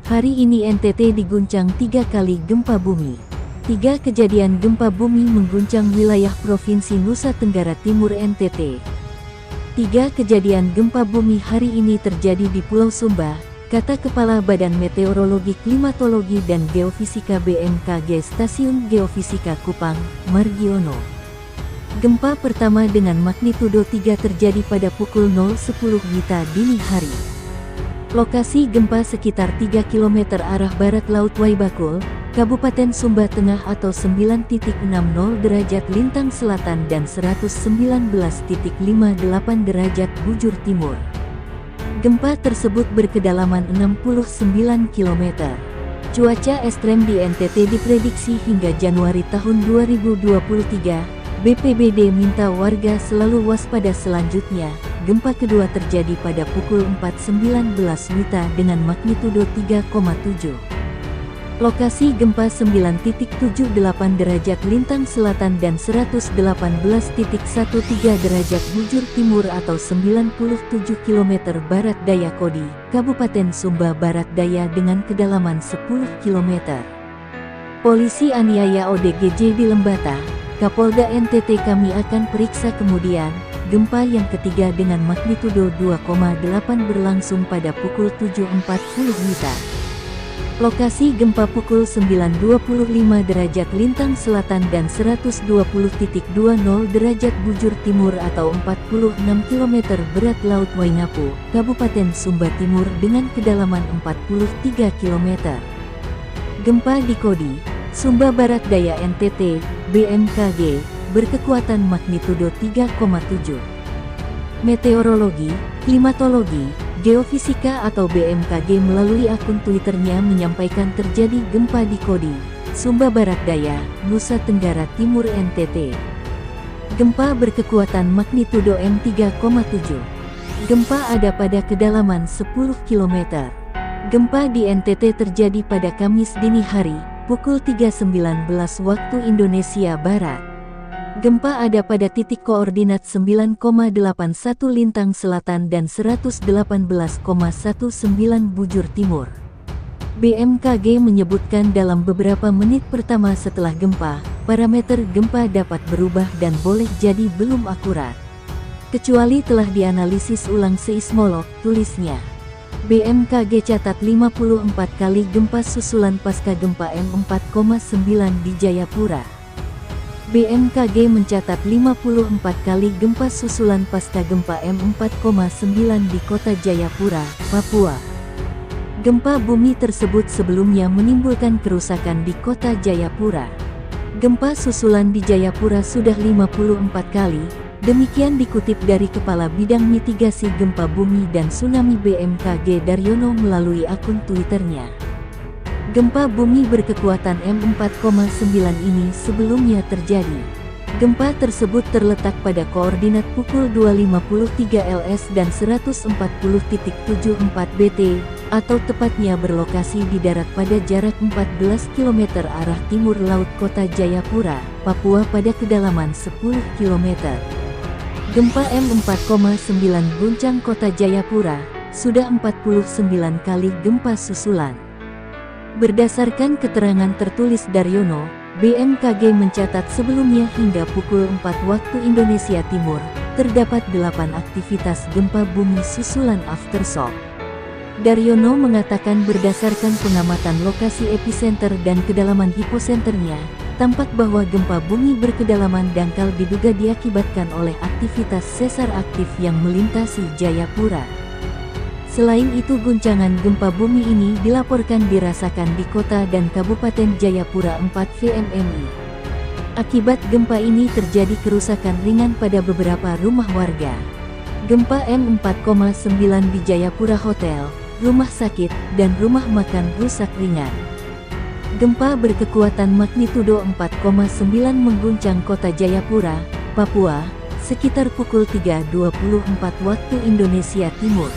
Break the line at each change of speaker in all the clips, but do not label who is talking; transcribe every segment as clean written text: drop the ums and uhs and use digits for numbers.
Hari ini NTT diguncang 3 kali gempa bumi. 3 kejadian gempa bumi mengguncang wilayah Provinsi Nusa Tenggara Timur NTT. 3 kejadian gempa bumi hari ini terjadi di Pulau Sumba, kata Kepala Badan Meteorologi, Klimatologi dan Geofisika BMKG Stasiun Geofisika Kupang, Margiono. Gempa pertama dengan magnitudo 3 terjadi pada pukul 0.10 WITA dini hari. Lokasi gempa sekitar 3 km arah barat Laut Waibakul, Kabupaten Sumba Tengah atau 9.60 derajat lintang selatan dan 119.58 derajat bujur timur. Gempa tersebut berkedalaman 69 km. Cuaca ekstrem di NTT diprediksi hingga Januari tahun 2023. BPBD minta warga selalu waspada. Selanjutnya, gempa kedua terjadi pada pukul 4.19 WITA dengan magnitudo 3,7. Lokasi gempa 9.78 derajat lintang selatan dan 118.13 derajat bujur timur atau 97 km barat daya Kodi, Kabupaten Sumba Barat Daya dengan kedalaman 10 km. Polisi aniaya ODGJ di Lembata, Kapolda NTT kami akan periksa kemudian. Gempa yang ketiga dengan magnitudo 2,8 berlangsung pada pukul 7.40 WITA. Lokasi gempa pukul 9.25 derajat lintang selatan dan 120.20 derajat bujur timur atau 46 km berat Laut Waingapu, Kabupaten Sumba Timur dengan kedalaman 43 km. Gempa di Kodi, Sumba Barat Daya NTT, BMKG, berkekuatan magnitudo 3,7. Meteorologi, Klimatologi, Geofisika atau BMKG melalui akun Twitternya menyampaikan terjadi gempa di Kodi, Sumba Barat Daya, Nusa Tenggara Timur NTT. Gempa berkekuatan magnitudo M3,7. Gempa ada pada kedalaman 10 km. Gempa di NTT terjadi pada Kamis dini hari, pukul 3.19 waktu Indonesia Barat. Gempa ada pada titik koordinat 9,81 lintang selatan dan 118,19 bujur timur. BMKG menyebutkan dalam beberapa menit pertama setelah gempa, parameter gempa dapat berubah dan boleh jadi belum akurat, kecuali telah dianalisis ulang seismolog, tulisnya. BMKG catat 54 kali gempa susulan pasca gempa M4,9 di Jayapura. BMKG mencatat 54 kali gempa susulan pasca gempa M4,9 di kota Jayapura, Papua. Gempa bumi tersebut sebelumnya menimbulkan kerusakan di kota Jayapura. Gempa susulan di Jayapura sudah 54 kali. Demikian dikutip dari Kepala Bidang Mitigasi Gempa Bumi dan Tsunami BMKG Daryono melalui akun Twitternya. Gempa bumi berkekuatan M4,9 ini sebelumnya terjadi. Gempa tersebut terletak pada koordinat pukul 2.53 LS dan 140.74 BT, atau tepatnya berlokasi di darat pada jarak 14 km arah timur laut kota Jayapura, Papua pada kedalaman 10 km. Gempa M4,9 guncang kota Jayapura, sudah 49 kali gempa susulan. Berdasarkan keterangan tertulis Daryono, BMKG mencatat sebelumnya hingga pukul 4 waktu Indonesia Timur, terdapat 8 aktivitas gempa bumi susulan aftershock. Daryono mengatakan berdasarkan pengamatan lokasi epicenter dan kedalaman hiposenternya, tampak bahwa gempa bumi berkedalaman dangkal diduga diakibatkan oleh aktivitas sesar aktif yang melintasi Jayapura. Selain itu, guncangan gempa bumi ini dilaporkan dirasakan di kota dan Kabupaten Jayapura 4 VMMI. Akibat gempa ini terjadi kerusakan ringan pada beberapa rumah warga. Gempa M4,9 di Jayapura hotel, rumah sakit, dan rumah makan rusak ringan. Gempa berkekuatan magnitudo 4,9 mengguncang kota Jayapura, Papua, sekitar pukul 3.24 waktu Indonesia Timur.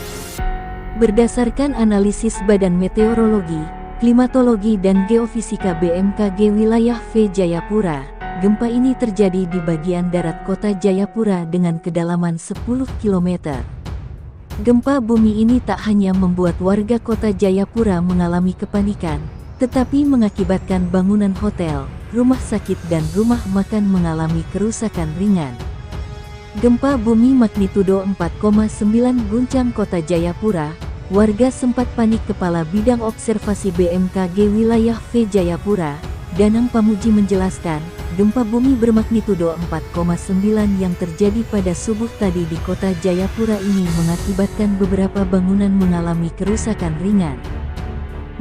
Berdasarkan analisis Badan Meteorologi, Klimatologi dan Geofisika BMKG wilayah V Jayapura, gempa ini terjadi di bagian darat kota Jayapura dengan kedalaman 10 km. Gempa bumi ini tak hanya membuat warga kota Jayapura mengalami kepanikan, tetapi mengakibatkan bangunan hotel, rumah sakit dan rumah makan mengalami kerusakan ringan. Gempa bumi magnitudo 4,9 guncang kota Jayapura. Warga sempat panik. Kepala Bidang Observasi BMKG Wilayah V Jayapura, Danang Pamuji menjelaskan, gempa bumi bermagnitudo 4,9 yang terjadi pada subuh tadi di kota Jayapura ini mengakibatkan beberapa bangunan mengalami kerusakan ringan.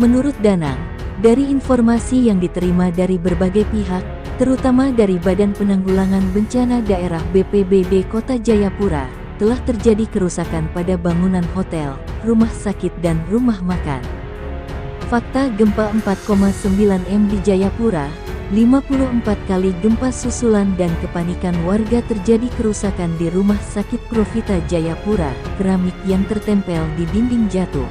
Menurut Danang, dari informasi yang diterima dari berbagai pihak, terutama dari Badan Penanggulangan Bencana Daerah BPBD Kota Jayapura, telah terjadi kerusakan pada bangunan hotel, rumah sakit dan rumah makan. Fakta gempa 4,9 M di Jayapura, 54 kali gempa susulan dan kepanikan warga. Terjadi kerusakan di Rumah Sakit Profita Jayapura, keramik yang tertempel di dinding jatuh.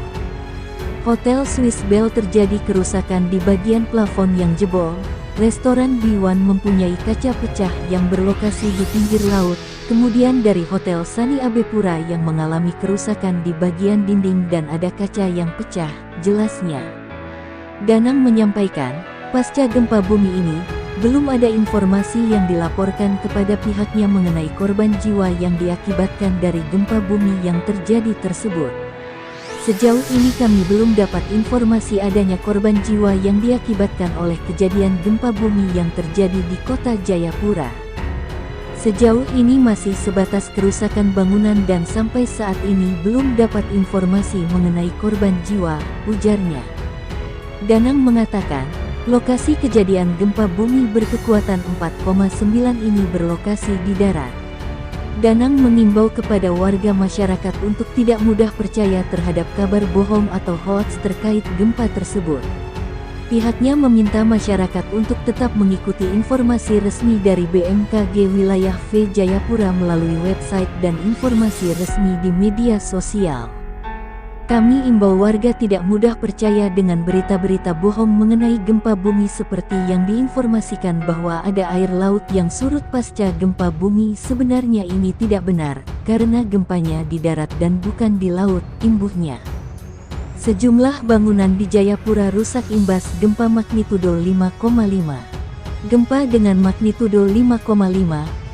Hotel Swiss Bell terjadi kerusakan di bagian plafon yang jebol. Restoran B1 mempunyai kaca pecah yang berlokasi di pinggir laut. Kemudian dari Hotel Sani Abepura yang mengalami kerusakan di bagian dinding dan ada kaca yang pecah, jelasnya. Danang menyampaikan, pasca gempa bumi ini, belum ada informasi yang dilaporkan kepada pihaknya mengenai korban jiwa yang diakibatkan dari gempa bumi yang terjadi tersebut. Sejauh ini kami belum dapat informasi adanya korban jiwa yang diakibatkan oleh kejadian gempa bumi yang terjadi di kota Jayapura. Sejauh ini masih sebatas kerusakan bangunan dan sampai saat ini belum dapat informasi mengenai korban jiwa, ujarnya. Danang mengatakan, lokasi kejadian gempa bumi berkekuatan 4,9 ini berlokasi di darat. Danang mengimbau kepada warga masyarakat untuk tidak mudah percaya terhadap kabar bohong atau hoaks terkait gempa tersebut. Pihaknya meminta masyarakat untuk tetap mengikuti informasi resmi dari BMKG Wilayah V Jayapura melalui website dan informasi resmi di media sosial. Kami imbau warga tidak mudah percaya dengan berita-berita bohong mengenai gempa bumi seperti yang diinformasikan bahwa ada air laut yang surut pasca gempa bumi. Sebenarnya ini tidak benar, karena gempanya di darat dan bukan di laut, imbuhnya. Sejumlah bangunan di Jayapura rusak imbas gempa magnitudo 5,5. Gempa dengan magnitudo 5,5,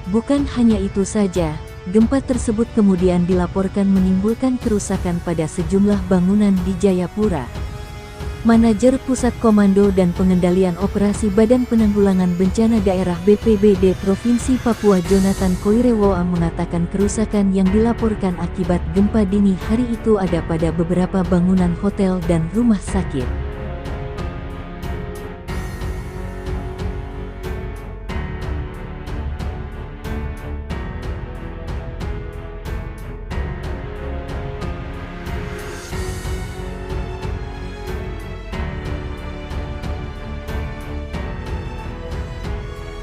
bukan hanya itu saja, gempa tersebut kemudian dilaporkan menimbulkan kerusakan pada sejumlah bangunan di Jayapura. Manajer Pusat Komando dan Pengendalian Operasi Badan Penanggulangan Bencana Daerah BPBD Provinsi Papua Jonathan Koirewoa mengatakan kerusakan yang dilaporkan akibat gempa dini hari itu ada pada beberapa bangunan hotel dan rumah sakit.